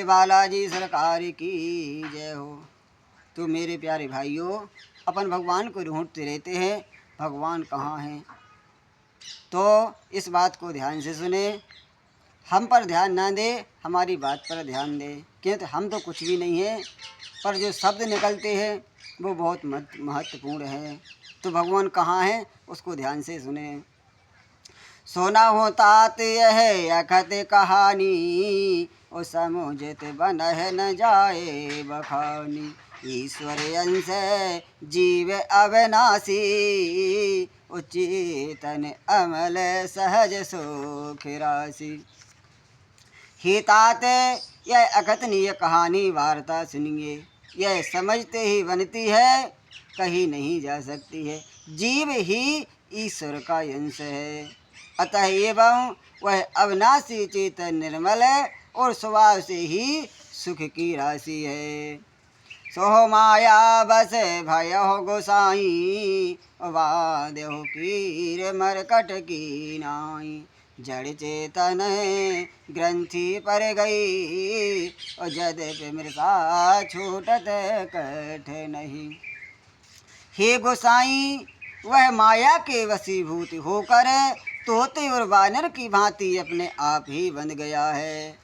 बोले बालाजी सरकार की जय हो। तो मेरे प्यारे भाइयों, अपन भगवान को ढूंढते रहते हैं, भगवान कहाँ हैं। तो इस बात को ध्यान से सुने, हम पर ध्यान ना दे, हमारी बात पर ध्यान दे, क्योंकि हम तो कुछ भी नहीं है, पर जो शब्द निकलते हैं वो बहुत महत्वपूर्ण है। तो भगवान कहाँ हैं उसको ध्यान से सुने। सोना हो तात यह अखत कहानी, ओ समुझत बनह न जाए बखानी। ईश्वर अंश जीव अविनाशी, उचेतन अमल सहज सुख राशि। हे तात यह अकथनीय कहानी वार्ता सुनिए, यह समझते ही बनती है, कहीं नहीं जा सकती है। जीव ही ईश्वर का अंश है, अतः एवं वह अविनाशी चेतन निर्मल है और स्वभाव से ही सुख की राशि है। सोह माया बस भयो गोसाई, वाद्यो कीर मरकट की नाई। जड़ चेतन ग्रंथि पर गई, और यद्यपि मृषा छूटत कठ नहीं। हे गोसाई, वह माया के वशीभूत होकर तोते और वानर की भांति अपने आप ही बन गया है।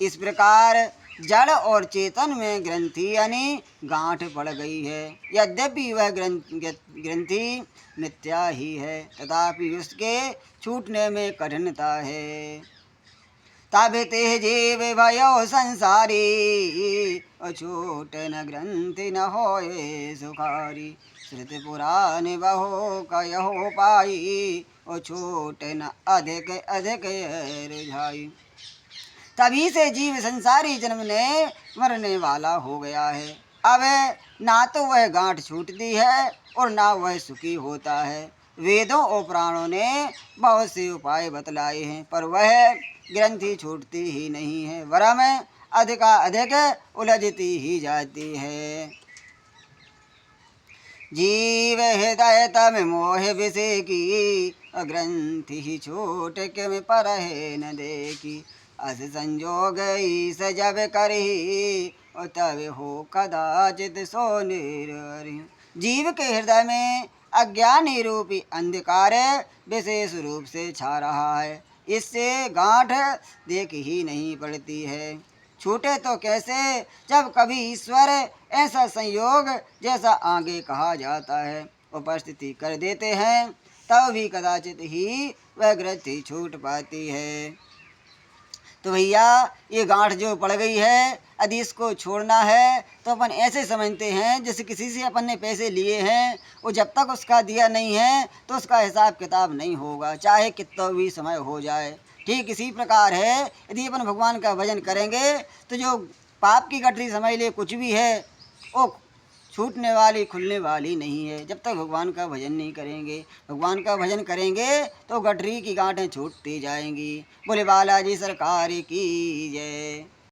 इस प्रकार जड़ और चेतन में ग्रंथि यानी गांठ पड़ गई है। यद्यपि वह ग्रंथि मिथ्या ही है, तथापि उसके छूटने में कठिनता है। तब ते जीव भयो संसारी, छूट न ग्रंथि न होए सुखारी। श्रुति पुराण बहु कहो पाई, छूट न अधिक अधिक रुझाई। तभी से जीव संसारी जन्मने मरने वाला हो गया है। अब ना तो वह गांठ छूटती है और ना वह सुखी होता है। वेदों और पुराणों ने बहुत से उपाय बतलाए हैं, पर वह ग्रंथि छूटती ही नहीं है, वरम अधिक उलझती ही जाती है। जीव हृदय तम मोह विषे की, ग्रंथि ही छूट के परहे न देखी। अस संजोग ईस जब करही, तब हो कदाचित सो निर्वरी। जीव के हृदय में अज्ञानी रूपी अंधकार विशेष रूप से छा रहा है, इससे गांठ देख ही नहीं पड़ती है। छूटे तो कैसे, जब कभी ईश्वर ऐसा संयोग जैसा आगे कहा जाता है उपस्थिति कर देते हैं, तब भी कदाचित ही वह ग्रंथि छूट पाती है। तो भैया, ये गांठ जो पड़ गई है, यदि इसको छोड़ना है तो अपन ऐसे समझते हैं जैसे किसी से अपन ने पैसे लिए हैं, वो जब तक उसका दिया नहीं है तो उसका हिसाब किताब नहीं होगा, चाहे कितना भी समय हो जाए। ठीक इसी प्रकार है, यदि अपन भगवान का भजन करेंगे तो जो पाप की गठरी समझ ले कुछ भी है, वो छूटने वाली खुलने वाली नहीं है। जब तक भगवान का भजन नहीं करेंगे, भगवान का भजन करेंगे तो गठरी की गांठें छूटती जाएंगी। बोले बालाजी सरकार की जय।